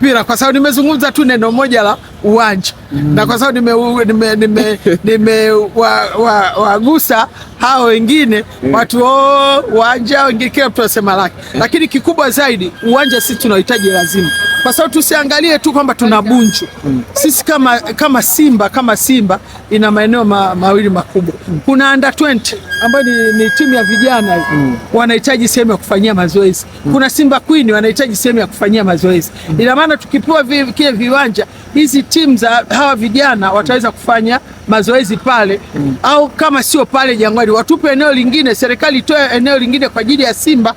mpira kwa sababu nimezungumza tu neno moja la uwanja na kwa sababu wagusa hao wengine watu uwanja wengine kila mtu anasema lake, lakini kikubwa zaidi uwanja sisi tunahitaji lazima, kwa sababu tusiangalie tu kwamba tuna Bunju. Sisi kama Simba ina maeneo mawili makubwa. Kuna under 20 ambayo ni timu ya vijana wanahitaji sehemu ya kufanyia mazoezi. Kuna Simba Queen wanahitaji sehemu ya kufanyia mazoezi. Ina maana tukipewa kile viwanja, hizi timu za hawa vijana wataweza kufanya mazoezi pale, au kama sio pale Jangwani watupe eneo lingine, serikali itoe eneo lingine kwa ajili ya Simba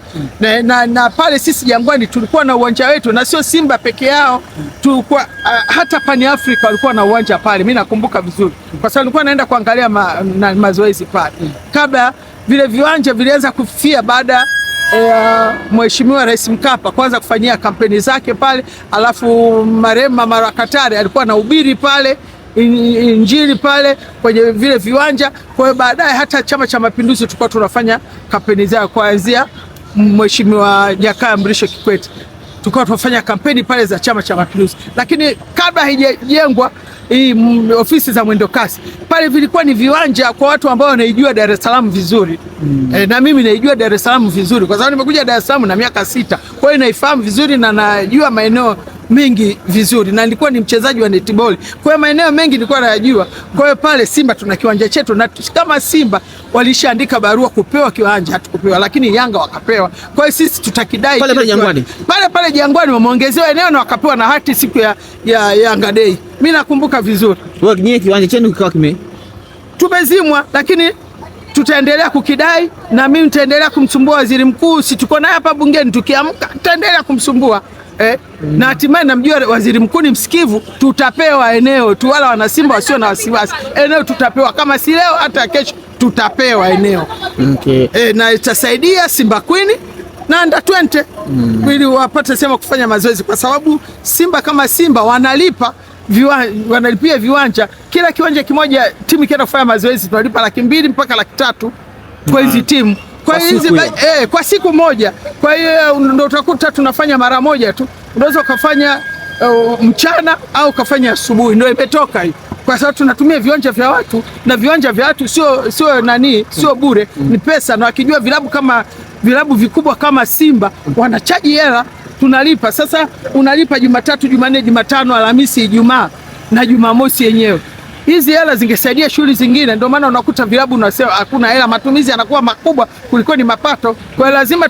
na pale sisi Jangwani tulikuwa na uwanja wetu, na sio Simba peke yao, tulikuwa hata Pan Africa walikuwa na uwanja pale. Mimi nakumbuka vizuri kwa sababu nilikuwa naenda kuangalia mazoezi pale kabla vile viwanja vilianza kufia baada Mheshimiwa Rais Mkapa kwanza kufanyia kampeni zake pale, alafu Marema Marakatari alikuwa na ubiri pale Injili pale kwenye vile viwanja. Kwa hiyo baadaye hata Chama cha Mapinduzi tulikuwa tunafanya kampeni zao kuanzia Mheshimiwa Jakaya Mrisho Kikwete, tulikuwa tunafanya kampeni pale za Chama cha Mapinduzi. Lakini kabla haijajengwa hii ofisi za mwendo kasi pale, vilikuwa ni viwanja kwa watu ambao wanaijua Dar es Salaam vizuri. Na mimi naijua Dar es Salaam vizuri kwa sababu nimekuja Dar es Salaam na miaka 6, kwa hiyo naifahamu vizuri na najua maeneo mengi vizuri, na nilikuwa ni mchezaji wa netball, kwa hiyo maeneo mengi nilikuwa nayajua. Kwa hiyo pale Simba tuna kiwanja chetu, na kama Simba walishaandika barua kupewa kiwanja, hatukupewa, lakini Yanga wakapewa. Kwa hiyo sisi tutakidai pale Jangwani, pale Jangwani wameongezewa eneo na wakapewa na hati siku ya Yanga Day. Mimi nakumbuka vizuri. Wewe kinyi kiwanja chenu kikawa tumezimwa, lakini tutaendelea kukidai, na mimi nitaendelea kumsumbua waziri mkuu. Si tuko naye hapa bungeni, tukiamka tutaendelea kumsumbua. Na hatimaye namjua waziri mkuu ni msikivu, tutapewa eneo tu, wala wana Simba wasio na wasiwasi. Eneo tutapewa, kama si leo hata kesho tutapewa eneo. Na itasaidia Simba Queen na under 20 ili wapate sema kufanya mazoezi, kwa sababu Simba kama Simba wanalipia viwanja. Kila kiwanja kimoja timu ikienda kufanya mazoezi tunalipa 200,000 mpaka 300,000 kwa hizi timu. Kwa hizi kwa siku moja. Kwa hiyo ndio utakuta tunafanya mara moja tu. Unaweza ukafanya mchana au ukafanya asubuhi, ndio imetoka hii. Kwa sababu tunatumia viwanja vya watu, na viwanja vya watu sio bure, ni pesa. Na wakijua vilabu vikubwa kama Simba wanachaji hela, tunalipa. Sasa unalipa Jumatatu, Jumanne, Jumatano, Alhamisi, Ijumaa na Jumamosi yenyewe. Hizi hela zingesaidia shughuli zingine. Ndio maana unakuta vilabu unasema hakuna hela, matumizi yanakuwa makubwa kuliko ni mapato. Kwa hiyo lazima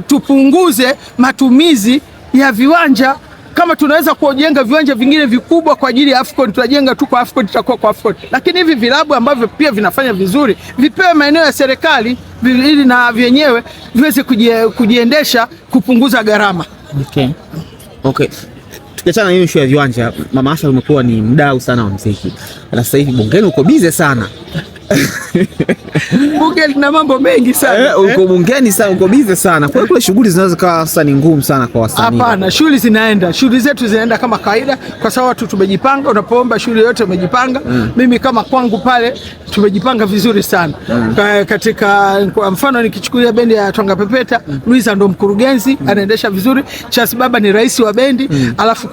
tupunguze matumizi ya viwanja. Kama tunaweza kujenga viwanja vingine vikubwa kwa ajili ya AFCON, tutajenga tu kwa AFCON, tutakuwa kwa AFCON. Lakini hivi vilabu ambavyo pia vinafanya vizuri vipewe maeneo ya serikali ili na vyenyewe viweze kujiendesha, kupunguza gharama. Okay. Tukiachana na hiyo issue ya viwanja, Mama Asha umekuwa ni mdau sana wa muziki. Na sasa hivi bungeni uko busy sana. Bunge lina mambo mengi sana. Uko bungeni sana, uko busy sana. Kwa hiyo shughuli zinaweza kuwa sasa ni ngumu sana kwa wasanii. Hapana, shughuli zetu zinaenda kama kawaida kwa sababu watu tumejipanga. Unapoomba shughuli yote umejipanga. Mimi kama kwangu pale tumejipanga vizuri sana. Katika kwa mfano nikichukulia bendi ya Twanga Pepeta, Luisa ndo mkurugenzi, anaendesha vizuri. Charles Baba ni rais wa bendi, alafu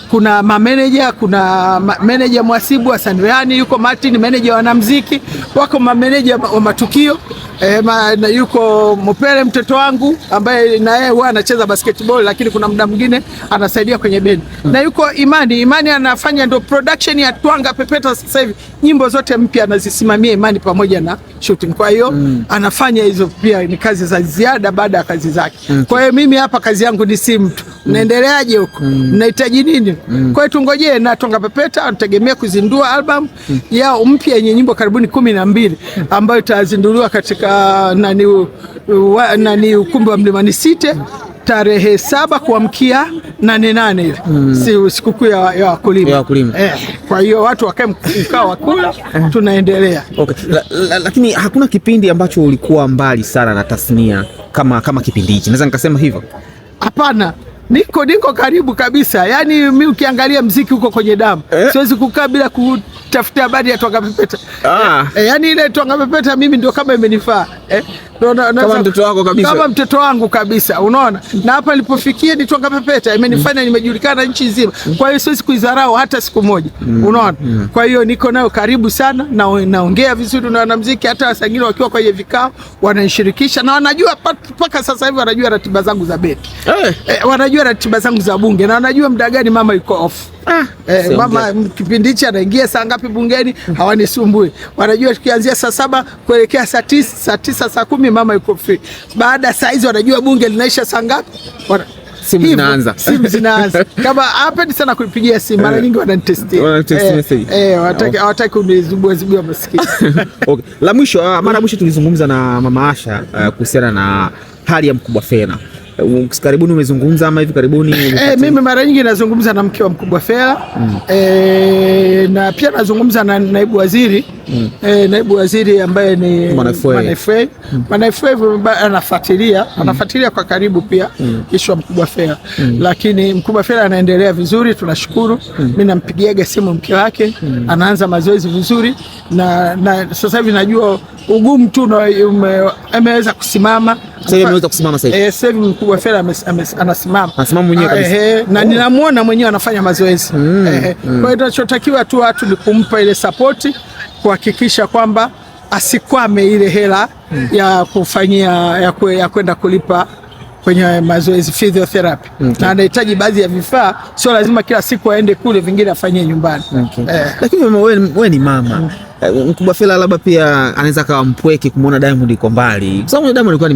kuna manager, kuna manager mwasibu wa Sanriani, yuko Martin manager wa muziki, wako mameneja wa matukio, yuko Mopele mtoto wangu ambaye na yeye huwa anacheza basketball, lakini kuna muda mwingine anasaidia kwenye bendi. Na yuko Imani anafanya ndo production ya Twanga Pepeta. Sasa hivi nyimbo zote mpya anazisimamia Imani pamoja na shooting. Kwa hiyo anafanya hizo pia ni kazi za ziada baada ya kazi zake. Kwa hiyo mimi hapa kazi yangu ni simu tu. Naendeleaje huko? Mnahitaji nini? Kwa hiyo tungojee, na Twanga Pepeta anategemea kuzindua album yao mpya yenye nyimbo karibuni 12 ambayo itazinduliwa katika ukumbi wa Mlimani City tarehe 7 kuamkia 8 ile sikukuu ya wakulima. Kwa hiyo watu wakae mkao wa kula, tunaendelea. Lakini hakuna kipindi ambacho ulikuwa mbali sana na tasnia kama kipindi hichi, naweza nikasema hivyo? Hapana, niko karibu kabisa. Yaani mimi ukiangalia muziki huko kwenye damu. Siwezi kukaa bila kutafuta habari ya Twanga Pepeta. Yaani ile Twanga Pepeta mimi ndio kama imenifaa. kama mtoto wako kabisa, kama mtoto wangu kabisa, unaona. Na hapa nilipofikia ni Twanga Pepeta imenifanya nimejulikana nchi nzima, kwa hiyo siwezi kuidharau hata siku moja, unaona. Kwa hiyo niko nayo karibu sana na naongea vizuri na wanamuziki, hata wasanii wakiwa kwenye vikao wananishirikisha na wanajua mpaka sasa hivi wanajua ratiba zangu za beti, wanajua ratiba zangu za bunge na wanajua muda gani mama yuko off. Mama kipindi hichi anaingia saa ngapi bungeni, hawanisumbui. Wanajua tukianzia saa 7 kuelekea saa 9, saa 10 mama yuko free. Baada saa hizo wanajua bunge linaisha saa ngapi. Simu zinaanza. Kama hapendi sana kupigia simu, mara nyingi wananitestia. Hawataki kunizubua maskini. Okay. La mwisho, mara mwisho tulizungumza na Mama Asha kuhusiana na hali ya Mkubwa Fella. Karibuni umezungumza ama hivi karibuni? Mimi mara nyingi nazungumza na mke wa Mkubwa Fella, na pia nazungumza na naibu waziri, naibu waziri ambaye ni Mwanaifei. Anafuatilia kwa karibu pia ishu ya Mkubwa Fella, lakini Mkubwa Fella anaendelea vizuri, tunashukuru. Mimi nampigiaga simu mke wake, anaanza mazoezi vizuri na sasa hivi najua ugumu tu ameweza kusimima. Sasa hivi Mkubwa Fella anasimama mwenyewe kabisa, na ninamuona mwenyewe anafanya mazoezi. Kwa hiyo tunachotakiwa tu watu ni kumpa ile support, kuhakikisha kwamba asikwame ile hela ya kufanyia ya kwenda kulipa kwenye mazoezi physiotherapy. Na anahitaji baadhi ya vifaa, sio lazima kila siku aende kule, vingine afanyie nyumbani. Lakini wewe ni mama, Mkubwa Fella labda pia anaweza kawa mpweke kumuona Diamond yuko mbali, kwa sababu Diamond alikuwa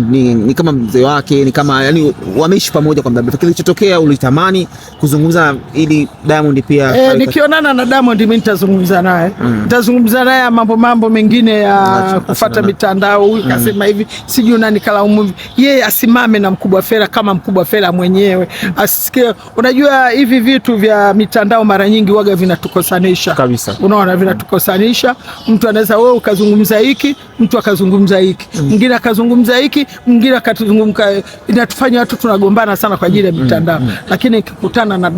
ni kama mzee wake, ni kama yani wameishi pamoja kwa muda mrefu. Kilichotokea ulitamani kuzungumza ili Diamond pia nikionana na Diamond mimi nitazungumza naye, nitazungumza naye mambo mengine ya kufuata mitandao. Huyu kasema hivi, sijui nani kalaumu, yeye asimame na Mkubwa Fella kama Mkubwa Fella mwenyewe asikie. Unajua hivi vitu vya mitandao mara nyingi waga vinatukosanisha kabisa, unaona, vinatukosanisha. Mtu anaweza wewe ukazungumza hiki, mtu akazungumza hiki, mwingine akazungumza hiki, mwingine akatuzungumka, inatufanya watu tunagombana sana kwa ajili ya mitandao. Lakini nikikutana na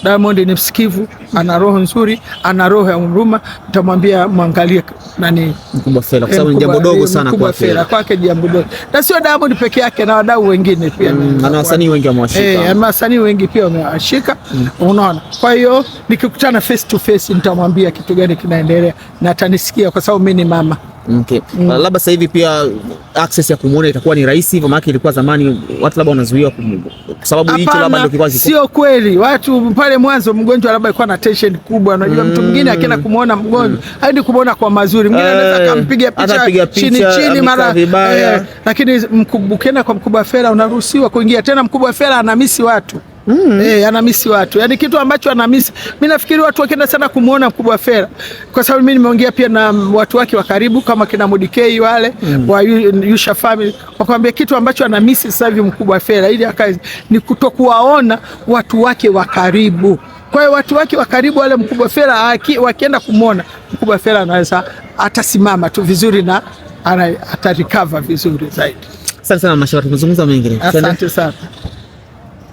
Diamond ni msikivu, ana roho nzuri, ana roho ya huruma, nitamwambia muangalie nani Mkubwa Fella, kwa sababu ni jambo dogo sana kwa Fella, kwake jambo dogo. Na sio Diamond peke yake, na wadau wengine pia, na wasanii wengi wamewashika, wasanii wengi pia wamewashika, unaona. Kwa hiyo nikikutana face to face nitamwambia kitu gani kinaendelea na atanisikia, kwa sababu mimi ni mama. Okay. Labda sasa hivi pia access ya kumuona itakuwa ni rahisi hivyo, maana ilikuwa zamani watu labda wanazuiwa kwa sababu hicho labda ndio kikwazo. Sio kweli. Watu pale mwanzo mgonjwa labda alikuwa na tension kubwa, unajua mtu mwingine akienda kumuona mgonjwa hadi kumuona kwa mazuri, mwingine anaweza kumpiga picha chini mara lakini ukienda kwa Mkubwa Fella unaruhusiwa kuingia. Tena Mkubwa Fella anamisi watu. Anamisi watu. Yaani kitu ambacho anamisi. Mimi nafikiri watu wakienda sana kumuona Mkubwa Fella, kwa sababu mimi nimeongea pia na watu wake wa karibu kama kina Modikei wale wa Yusha family, wakamwambia kitu ambacho anamisi sasa hivi Mkubwa Fella ili akazi ni kutokuwaona watu wake wa karibu. Kwa hiyo watu wake wa karibu wale Mkubwa Fella wakienda kumuona Mkubwa Fella anaweza atasimama tu vizuri na atarecover vizuri zaidi. Asante sana Mashauri, tumezungumza mengi. Asante sana.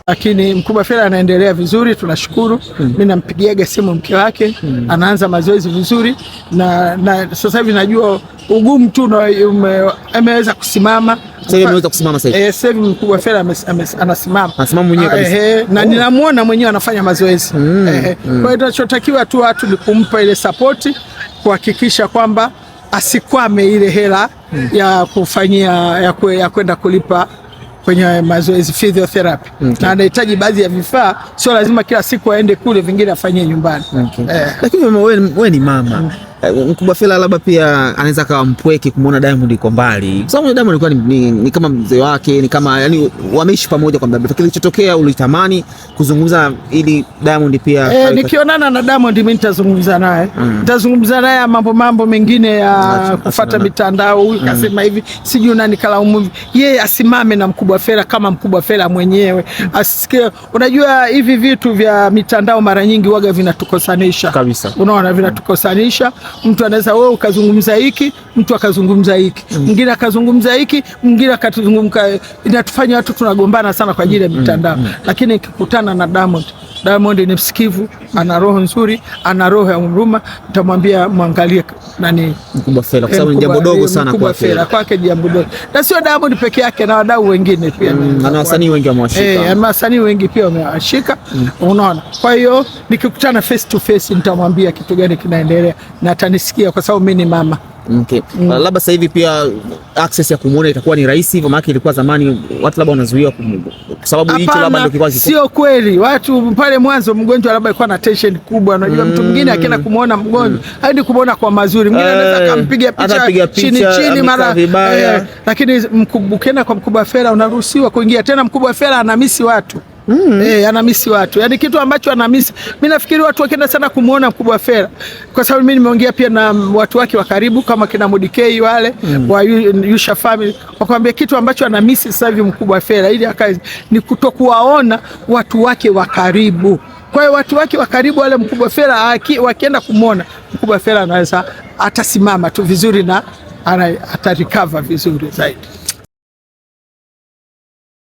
Lakini Mkubwa Fella anaendelea vizuri, tunashukuru. Mimi nampigiaga simu mke wake, anaanza mazoezi vizuri na sasa hivi najua ugumu tu ameweza kusimima. Sasa hivi ameweza kusimama sasa hivi. Sasa hivi Mkubwa Fella anasimama mwenyewe kabisa, na ninamuona mwenyewe anafanya mazoezi. Kwa hiyo tunachotakiwa tu watu ni kumpa ile support, kuhakikisha kwamba asikwame ile hela ya kufanyia ya kwenda kulipa kwenye mazoezi physiotherapy. Na anahitaji baadhi ya vifaa, sio lazima kila siku aende kule, vingine afanyie nyumbani. Lakini wewe ni mama, Mkubwa Fella labda pia anaweza kawa mpweke kumuona Diamond yuko mbali, kwa sababu Diamond alikuwa ni kama mzee wake, ni kama yani wameishi pamoja kwa muda mrefu. Kilichotokea ulitamani kuzungumza ili Diamond pia nikionana na Diamond mimi nitazungumza naye, nitazungumza naye mambo mengine ya kufuata mitandao. Huyu kasema hivi, sijui nani kalaumu, yeye asimame na Mkubwa Fella kama Mkubwa Fella mwenyewe asikie. Unajua hivi vitu vya mitandao mara nyingi waga vinatukosanisha kabisa, unaona, vinatukosanisha. Mtu anaweza wewe ukazungumza hiki, mtu akazungumza hiki, mwingine akazungumza hiki, mwingine akatuzungumka, inatufanya watu tunagombana sana kwa ajili ya mitandao. Lakini nikikutana na Diamond ni msikivu, ana roho nzuri, ana roho ya huruma. Nitamwambia mwangalie nani Mkubwa Fella, kwa sababu ni jambo dogo sana Mkubwa Fella kwake, jambo dogo. Na sio Diamond peke yake, na wadau wengine pia, na wasanii wengi wamewashika, wasanii wengi pia wamewashika, unaona. Kwa hiyo nikikutana face to face nitamwambia kitu gani kinaendelea, na atanisikia kwa sababu mimi ni mama. Okay. Labda sasa hivi pia access ya kumuona itakuwa ni rahisi hivyo, maana ilikuwa zamani watu labda wanazuiwa kwa sababu hicho labda ndio kilikuwa sio kweli. Watu pale mwanzo mgonjwa labda alikuwa na tension kubwa, unajua mtu mwingine akienda kumuona mgonjwa hadi kumuona kwa mazuri, mwingine anaweza kumpiga picha chini mara lakini ukienda kwa Mkubwa Fella unaruhusiwa kuingia. Tena Mkubwa Fella anamisi watu. Anamisi watu, yaani kitu ambacho anamisi. Mimi nafikiri watu wakienda sana kumuona Mkubwa Fella, kwa sababu mimi nimeongea pia na watu wake wa karibu kama kina Modikei wale wa Yusha family, wakwambia kitu ambacho anamisi sasa hivi Mkubwa Fella ili akae ni kutokuwaona watu wake wa karibu. Kwa hiyo watu wake wa karibu wale Mkubwa Fella wakienda kumuona Mkubwa Fella anaweza atasimama tu vizuri na atarecover vizuri zaidi.